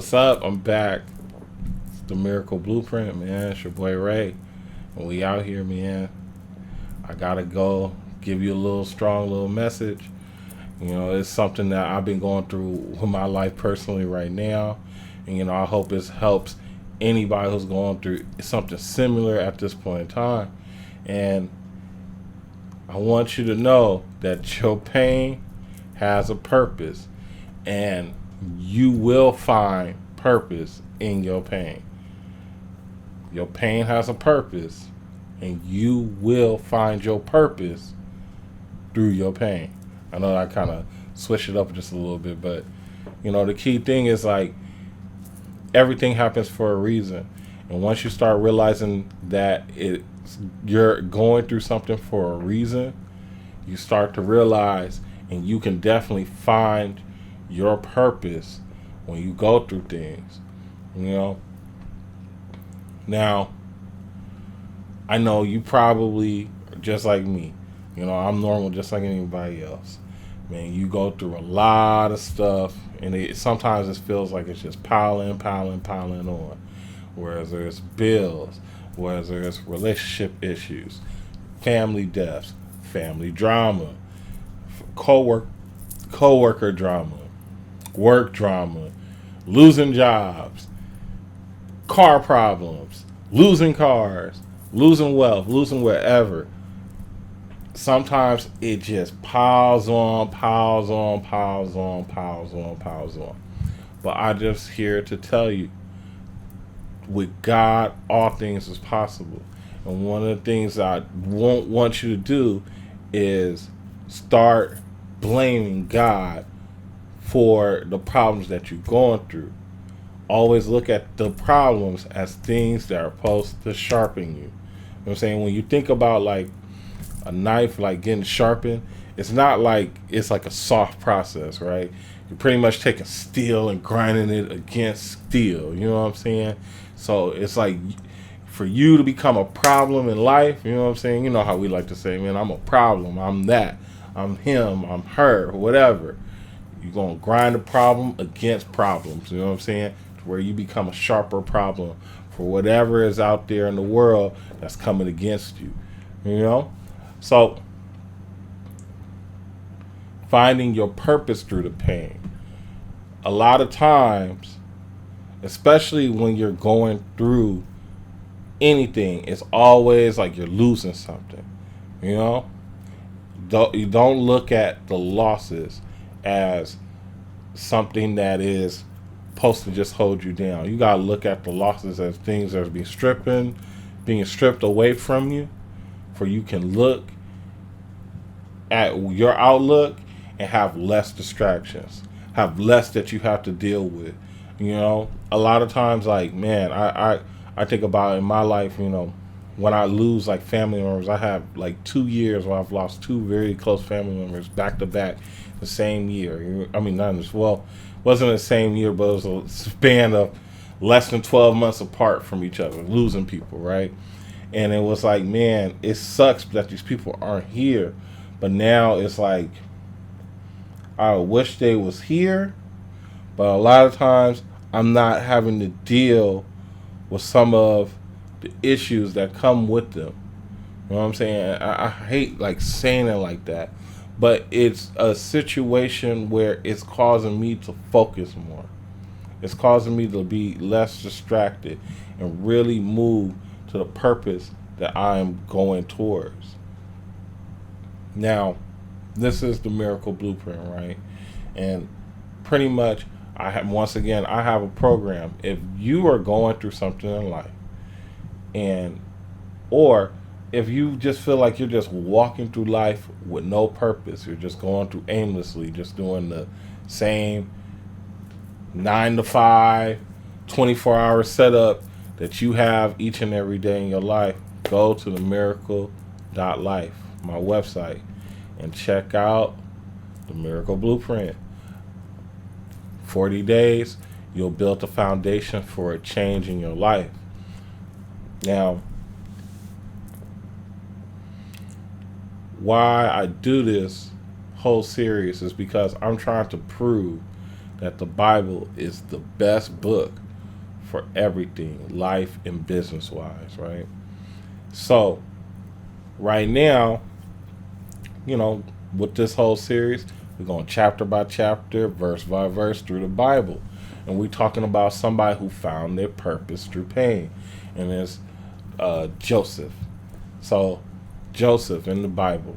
What's up? I'm back. It's the Miracle Blueprint, man. It's your boy Ray. And we out here, man. I gotta go give you a little strong little message. It's something that I've been going through with my life personally right now. And, I hope it helps anybody who's going through something similar at this point in time. And I want you to know that your pain has a purpose. And you will find purpose in your pain. Your pain has a purpose, and you will find your purpose through your pain. I know I kind of switched it up just a little bit, but the key thing is like everything happens for a reason. And once you start realizing that you're going through something for a reason, you start to realize, and you can definitely find your purpose when you go through things. Now, I know you probably just like me. I'm normal just like anybody else. Man, you go through a lot of stuff, and sometimes it feels like it's just piling on. Whereas there's bills, whereas there's relationship issues, family deaths, family drama, coworker drama, work drama, losing jobs, car problems, losing cars, losing wealth, losing whatever. Sometimes it just piles on. But I'm just here to tell you, with God, all things is possible. And one of the things I won't want you to do is start blaming God for the problems that you're going through. Always look at the problems as things that are supposed to sharpen you. You know what I'm saying? When you think about like a knife like getting sharpened, it's not like it's like a soft process, right? You're pretty much taking steel and grinding it against steel. You know what I'm saying? So it's like for you to become a problem in life, you know what I'm saying? You know how we like to say, man, I'm a problem. I'm that. I'm him. I'm her. Whatever. You're going to grind a problem against problems. You know what I'm saying? To where you become a sharper problem for whatever is out there in the world that's coming against you. So finding your purpose through the pain. A lot of times, especially when you're going through anything, it's always like you're losing something. You don't look at the losses as something that is supposed to just hold you down. You gotta look at the losses as things that are being stripped away from you, for you can look at your outlook and have less distractions, have less that you have to deal with. A lot of times, like, man, I think about in my life, when I lose like family members. I have like 2 years where I've lost two very close family members back to back the same year. I mean, not as well, wasn't the same year, but it was a span of less than 12 months apart from each other, losing people, right? And it was like, man, it sucks that these people aren't here. But now it's like, I wish they was here. But a lot of times, I'm not having to deal with some of the issues that come with them. You know what I'm saying? I hate like saying it like that. But it's a situation where it's causing me to focus more. It's causing me to be less distracted and really move to the purpose that I'm going towards. Now, this is the Miracle Blueprint, right? And pretty much, I have a program. If you are going through something in life, or if you just feel like you're just walking through life with no purpose, you're just going through aimlessly, just doing the same 9 to 5, 24-hour setup that you have each and every day in your life, go to the miracle.life, my website, and check out the Miracle Blueprint. 40 days, you'll build a foundation for a change in your life. Now, why I do this whole series is because I'm trying to prove that the Bible is the best book for everything, life and business wise, right? So, right now, with this whole series, we're going chapter by chapter, verse by verse through the Bible. And we're talking about somebody who found their purpose through pain. And it's Joseph. So, Joseph in the Bible,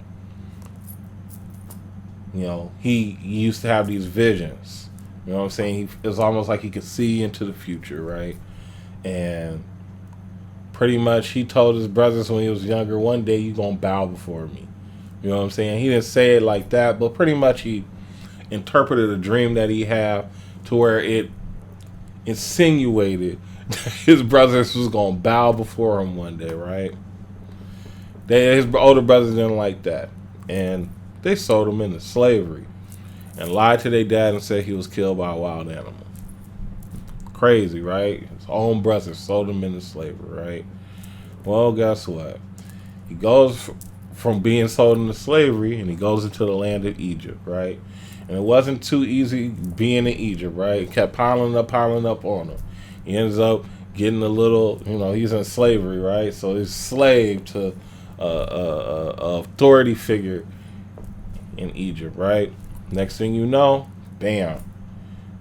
he used to have these visions. You know what I'm saying? It's almost like he could see into the future, right? And pretty much he told his brothers when he was younger, one day you're going to bow before me. You know what I'm saying? He didn't say it like that, but pretty much he interpreted a dream that he had to where it insinuated that his brothers was going to bow before him one day, right? His older brothers didn't like that. And they sold him into slavery and lied to their dad and said he was killed by a wild animal. Crazy, right? His own brothers sold him into slavery, right? Well, guess what? He goes from being sold into slavery and he goes into the land of Egypt, right? And it wasn't too easy being in Egypt, right? It kept piling up on him. He ends up getting a little, he's in slavery, right? So he's slave to a authority figure in Egypt, right? Next thing you know, bam.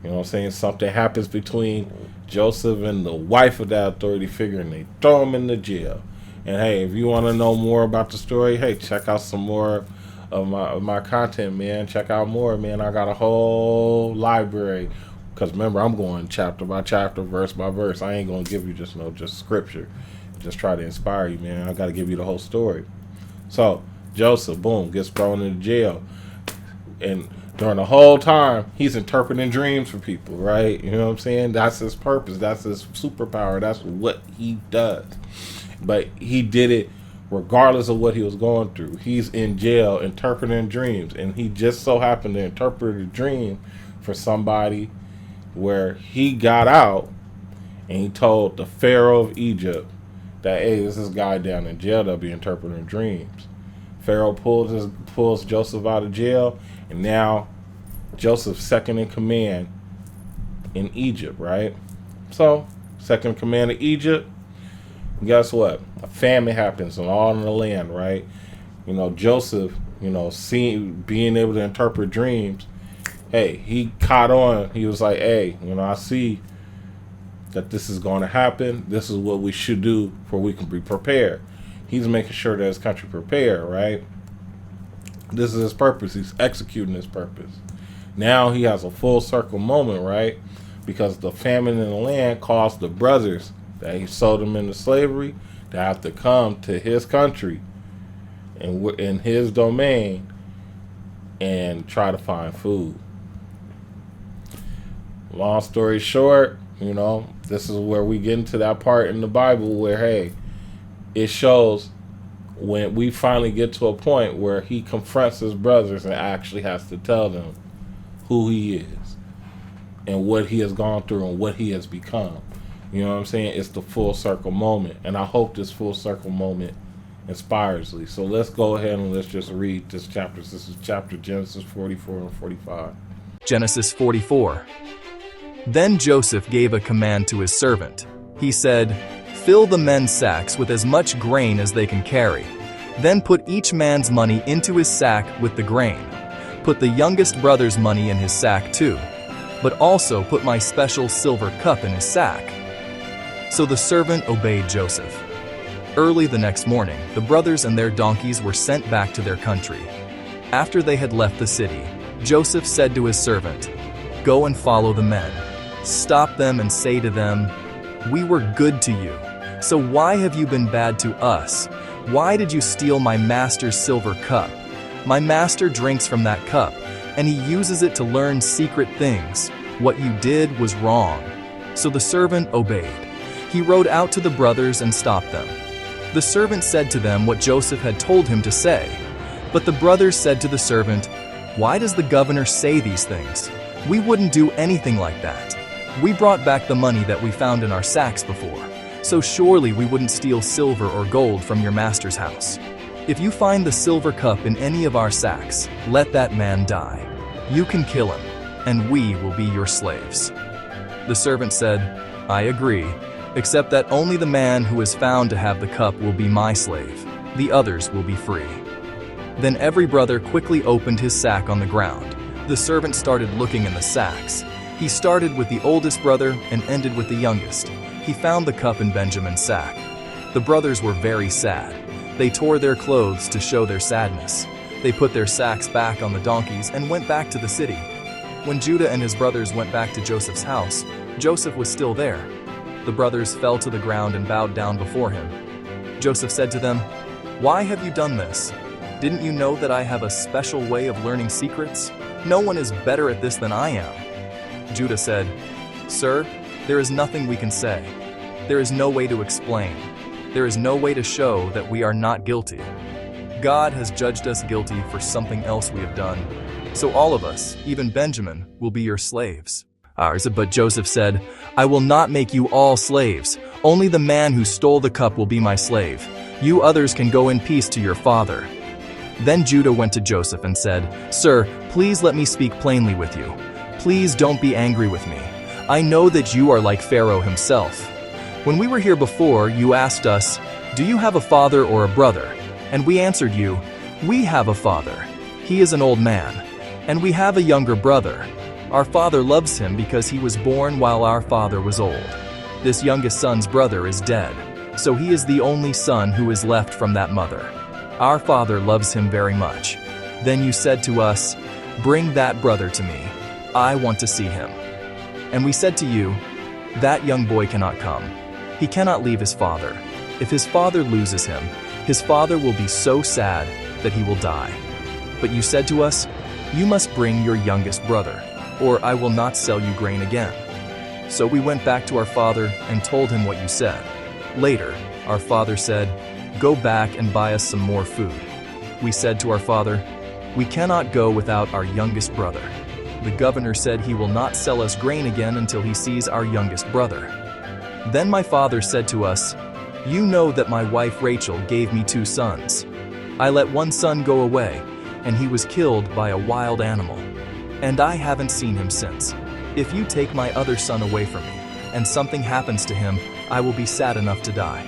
You know what I'm saying? Something happens between Joseph and the wife of that authority figure, and they throw him in the jail. And hey, if you want to know more about the story, hey, check out some more of my content, man. Check out more, man. I got a whole library. Because remember, I'm going chapter by chapter, verse by verse. I ain't going to give you just scripture. Just try to inspire you, man. I got to give you the whole story. So, Joseph, boom, gets thrown into jail. And during the whole time, he's interpreting dreams for people, right? You know what I'm saying? That's his purpose. That's his superpower. That's what he does. But he did it regardless of what he was going through. He's in jail interpreting dreams. And he just so happened to interpret a dream for somebody where he got out and he told the Pharaoh of Egypt that, hey, this is a guy down in jail that'll be interpreting dreams. Pharaoh pulls Joseph out of jail, and now Joseph's second in command in Egypt, right? So, second in command of Egypt, guess what? A famine happens all in the land, right? Joseph, being able to interpret dreams, hey, he caught on. He was like, hey, I see that this is going to happen. This is what we should do for we can be prepared. He's making sure that his country prepared, right? This is his purpose. He's executing his purpose. Now he has a full circle moment, right? Because the famine in the land caused the brothers that he sold them into slavery to have to come to his country and in his domain and try to find food. Long story short, this is where we get into that part in the Bible where, hey, it shows when we finally get to a point where he confronts his brothers and actually has to tell them who he is and what he has gone through and what he has become. You know what I'm saying? It's the full circle moment. And I hope this full circle moment inspires you. So let's go ahead and let's just read this chapter. This is chapter Genesis 44 and 45. Genesis 44. Then Joseph gave a command to his servant. He said, "Fill the men's sacks with as much grain as they can carry. Then put each man's money into his sack with the grain. Put the youngest brother's money in his sack too, but also put my special silver cup in his sack." So the servant obeyed Joseph. Early the next morning, the brothers and their donkeys were sent back to their country. After they had left the city, Joseph said to his servant, "Go and follow the men. Stop them and say to them, 'We were good to you. So why have you been bad to us? Why did you steal my master's silver cup? My master drinks from that cup, and he uses it to learn secret things. What you did was wrong." So the servant obeyed. He rode out to the brothers and stopped them. The servant said to them what Joseph had told him to say. But the brothers said to the servant, "Why does the governor say these things? We wouldn't do anything like that. We brought back the money that we found in our sacks before, so surely we wouldn't steal silver or gold from your master's house. If you find the silver cup in any of our sacks, let that man die. You can kill him. and we will be your slaves." The servant said, "I agree, except that only the man who is found to have the cup will be my slave. The others will be free." Then every brother quickly opened his sack on the ground. The servant started looking in the sacks. He started with the oldest brother and ended with the youngest. He found the cup in Benjamin's sack. The brothers were very sad. They tore their clothes to show their sadness. They put their sacks back on the donkeys and went back to the city. When Judah and his brothers went back to Joseph's house, Joseph was still there. The brothers fell to the ground and bowed down before him. Joseph said to them, "Why have you done this? Didn't you know that I have a special way of learning secrets? No one is better at this than I am." Judah said, "Sir, there is nothing we can say. There is no way to explain. There is no way to show that we are not guilty. God has judged us guilty for something else we have done. So all of us, even Benjamin, will be your slaves." But Joseph said, "I will not make you all slaves. Only the man who stole the cup will be my slave. You others can go in peace to your father." Then Judah went to Joseph and said, "Sir, please let me speak plainly with you. Please don't be angry with me. I know that you are like Pharaoh himself. When we were here before, you asked us, 'Do you have a father or a brother?' And we answered you, 'We have a father. He is an old man. And we have a younger brother. Our father loves him because he was born while our father was old. This youngest son's brother is dead, so he is the only son who is left from that mother. Our father loves him very much.' Then you said to us, 'Bring that brother to me. I want to see him.' And we said to you, 'That young boy cannot come. He cannot leave his father. If his father loses him, his father will be so sad that he will die.' But you said to us, 'You must bring your youngest brother, or I will not sell you grain again.' So we went back to our father and told him what you said. Later, our father said, 'Go back and buy us some more food.' We said to our father, 'We cannot go without our youngest brother.' The governor said he will not sell us grain again until he sees our youngest brother. Then my father said to us, 'You know that my wife Rachel gave me 2 sons. I let one son go away, and he was killed by a wild animal. And I haven't seen him since. If you take my other son away from me, and something happens to him, I will be sad enough to die.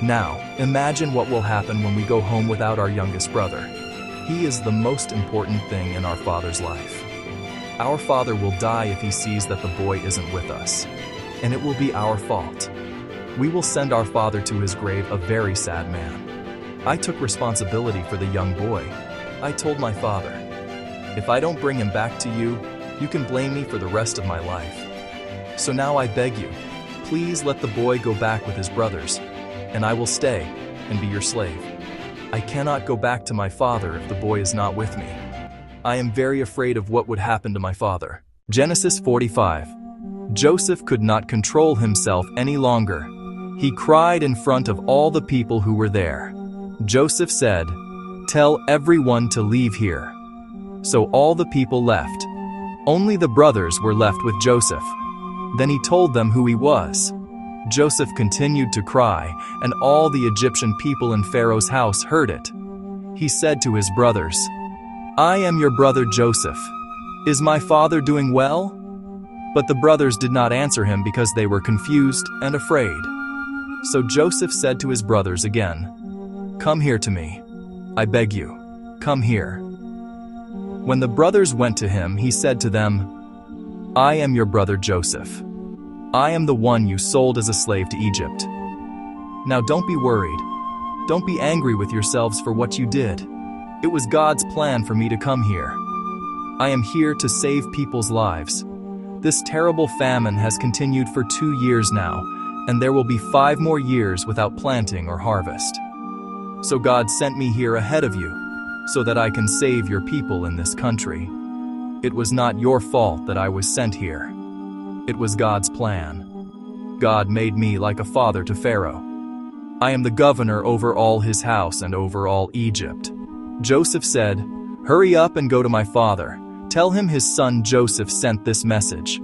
Now, imagine what will happen when we go home without our youngest brother. He is the most important thing in our father's life. Our father will die if he sees that the boy isn't with us, and it will be our fault. We will send our father to his grave a very sad man.' I took responsibility for the young boy. I told my father, 'If I don't bring him back to you, you can blame me for the rest of my life. So now I beg you, please let the boy go back with his brothers, and I will stay and be your slave. I cannot go back to my father if the boy is not with me. I am very afraid of what would happen to my father." Genesis 45. Joseph could not control himself any longer. He cried in front of all the people who were there. Joseph said, "Tell everyone to leave here." So all the people left. Only the brothers were left with Joseph. Then he told them who he was. Joseph continued to cry, and all the Egyptian people in Pharaoh's house heard it. He said to his brothers, "I am your brother Joseph. Is my father doing well?" But the brothers did not answer him because they were confused and afraid. So Joseph said to his brothers again, "Come here to me. I beg you, come here." When the brothers went to him, he said to them, "I am your brother Joseph. I am the one you sold as a slave to Egypt. Now don't be worried. Don't be angry with yourselves for what you did. It was God's plan for me to come here. I am here to save people's lives. This terrible famine has continued for 2 years now, and there will be 5 more years without planting or harvest. So God sent me here ahead of you, so that I can save your people in this country. It was not your fault that I was sent here. It was God's plan. God made me like a father to Pharaoh. I am the governor over all his house and over all Egypt." Joseph said, "Hurry up and go to my father. Tell him his son Joseph sent this message.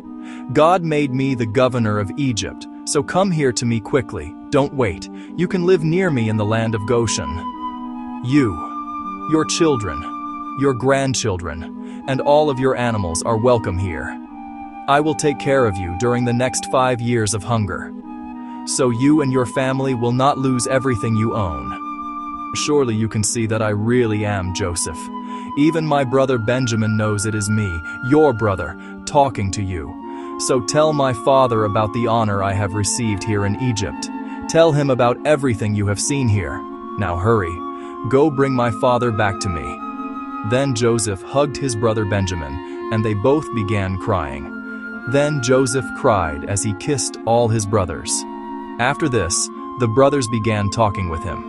God made me the governor of Egypt, so come here to me quickly. Don't wait. You can live near me in the land of Goshen. You, your children, your grandchildren, and all of your animals are welcome here. I will take care of you during the next 5 years of hunger, so you and your family will not lose everything you own. Surely you can see that I really am Joseph. Even my brother Benjamin knows it is me, your brother, talking to you. So tell my father about the honor I have received here in Egypt. Tell him about everything you have seen here. Now hurry, go bring my father back to me." Then Joseph hugged his brother Benjamin, and they both began crying. Then Joseph cried as he kissed all his brothers. After this, the brothers began talking with him.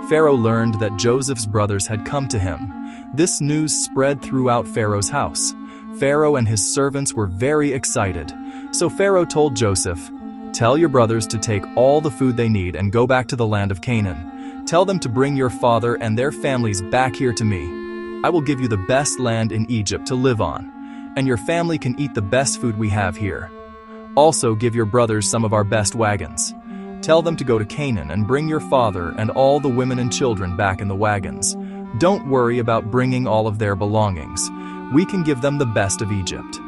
Pharaoh learned that Joseph's brothers had come to him. This news spread throughout Pharaoh's house. Pharaoh and his servants were very excited. So Pharaoh told Joseph, "Tell your brothers to take all the food they need and go back to the land of Canaan. Tell them to bring your father and their families back here to me. I will give you the best land in Egypt to live on, and your family can eat the best food we have here. Also give your brothers some of our best wagons. Tell them to go to Canaan and bring your father and all the women and children back in the wagons. Don't worry about bringing all of their belongings. We can give them the best of Egypt."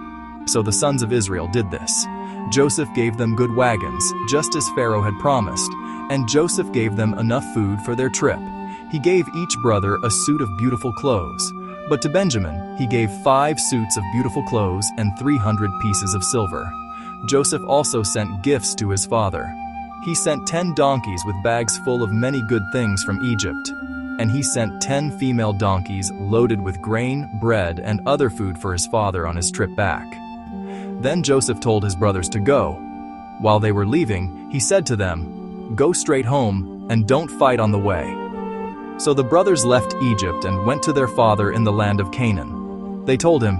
So the sons of Israel did this. Joseph gave them good wagons, just as Pharaoh had promised, and Joseph gave them enough food for their trip. He gave each brother a suit of beautiful clothes. But to Benjamin, he gave 5 suits of beautiful clothes and 300 pieces of silver. Joseph also sent gifts to his father. He sent 10 donkeys with bags full of many good things from Egypt. And he sent 10 female donkeys loaded with grain, bread, and other food for his father on his trip back. Then Joseph told his brothers to go. While they were leaving, he said to them, "Go straight home and don't fight on the way." So the brothers left Egypt and went to their father in the land of Canaan. They told him,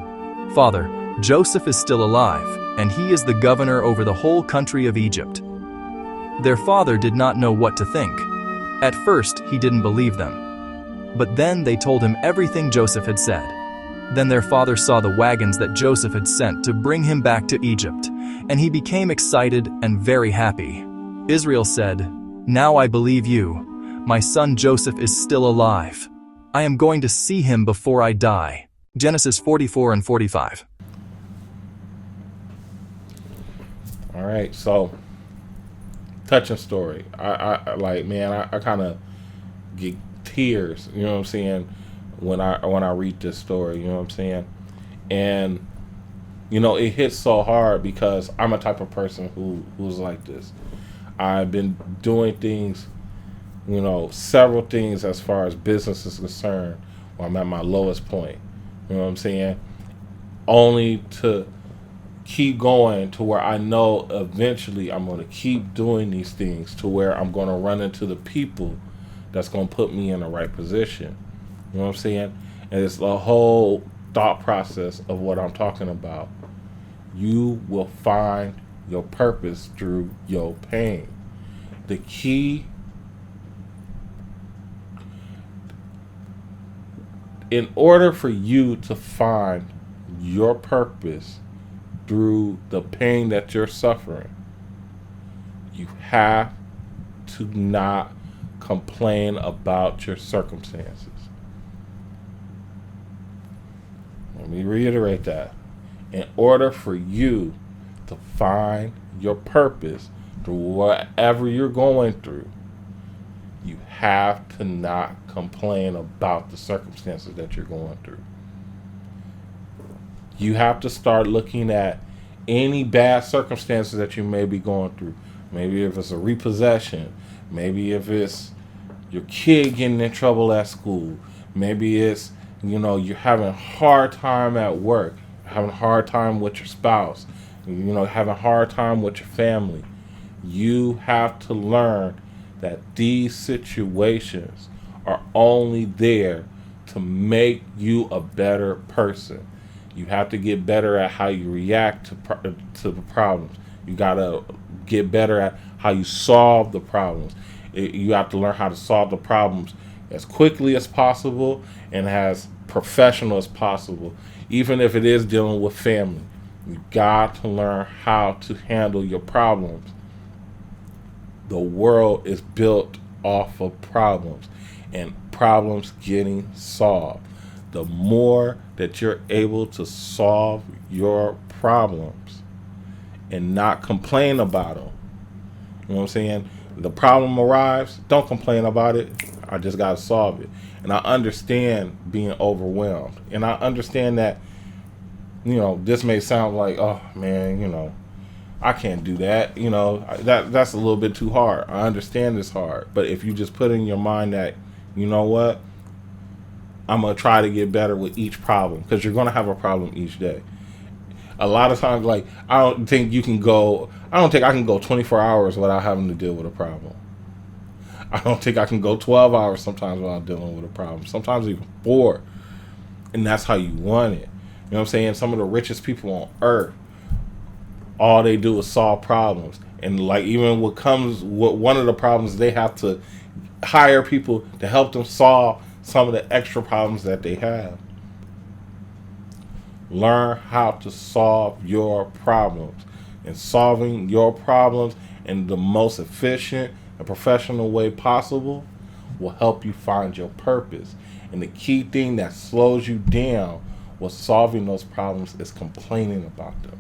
"Father, Joseph is still alive, and he is the governor over the whole country of Egypt." Their father did not know what to think. At first, he didn't believe them. But then they told him everything Joseph had said. Then their father saw the wagons that Joseph had sent to bring him back to Egypt, and he became excited and very happy. Israel said, "Now I believe you. My son Joseph is still alive. I am going to see him before I die." Genesis 44 and 45. All right, so touching story. I kind of get tears, you know what I'm saying, when I read this story, you know what I'm saying? And it hits so hard because I'm a type of person who's like this. I've been doing things, several things as far as business is concerned when I'm at my lowest point. You know what I'm saying? Only to keep going to where I know eventually I'm going to keep doing these things to where I'm going to run into the people that's going to put me in the right position. You know what I'm saying? And it's the whole thought process of what I'm talking about. You will find your purpose through your pain. The key, in order for you to find your purpose through the pain that you're suffering, you have to not complain about your circumstances. Let me reiterate that. In order for you to find your purpose through whatever you're going through, you have to not complain about the circumstances that you're going through. You have to start looking at any bad circumstances that you may be going through. Maybe if it's a repossession, maybe if it's your kid getting in trouble at school, maybe it's, you're having a hard time at work, having a hard time with your spouse, having a hard time with your family. You have to learn that these situations are only there to make you a better person. You have to get better at how you react to the problems. You got to get better at how you solve the problems. You have to learn how to solve the problems as quickly as possible and as professional as possible, even if it is dealing with family. You got to learn how to handle your problems. The world is built off of problems and problems getting solved. the more that you're able to solve your problems and not complain about them. You know what I'm saying? The problem arrives, don't complain about it. I just got to solve it. And I understand being overwhelmed. And I understand that, this may sound like, oh man, I can't do that. That's a little bit too hard. I understand it's hard. But if you just put in your mind that, you know what, I'm going to try to get better with each problem, because you're going to have a problem each day. A lot of times, like, I don't think I can go 24 hours without having to deal with a problem. I don't think I can go 12 hours sometimes without dealing with a problem. Sometimes even 4. And that's how you want it. You know what I'm saying? Some of the richest people on earth, all they do is solve problems. And like, even one of the problems, they have to hire people to help them solve some of the extra problems that they have. Learn how to solve your problems. And solving your problems in the most efficient and professional way possible will help you find your purpose. And the key thing that slows you down with solving those problems is complaining about them.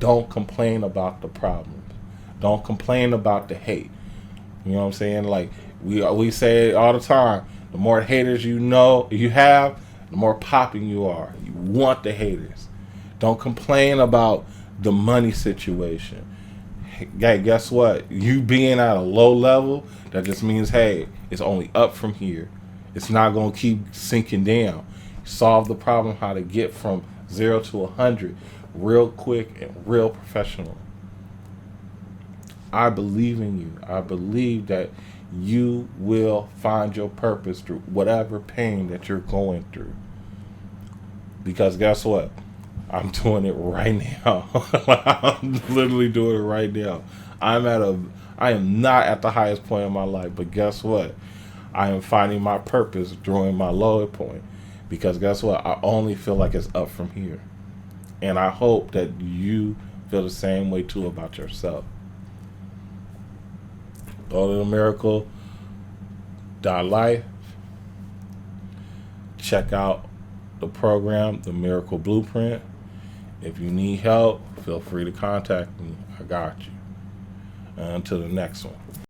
Don't complain about the problems. Don't complain about the hate. You know what I'm saying? Like, we say it all the time. The more haters you have, the more popping you are. You want the haters. Don't complain about the money situation. Hey, guess what? You being at a low level, that just means, hey, it's only up from here. It's not going to keep sinking down. Solve the problem how to get from 0 to 100 real quick and real professional. I believe in you. I believe that you will find your purpose through whatever pain that you're going through. Because guess what? I'm doing it right now. I'm literally doing it right now. I am not at the highest point in my life, but guess what? I am finding my purpose during my lower point. Because guess what? I only feel like it's up from here. And I hope that you feel the same way too about yourself. Go to themiracle.life. Check out the program, The Miracle Blueprint. If you need help, feel free to contact me. I got you. Until the next one.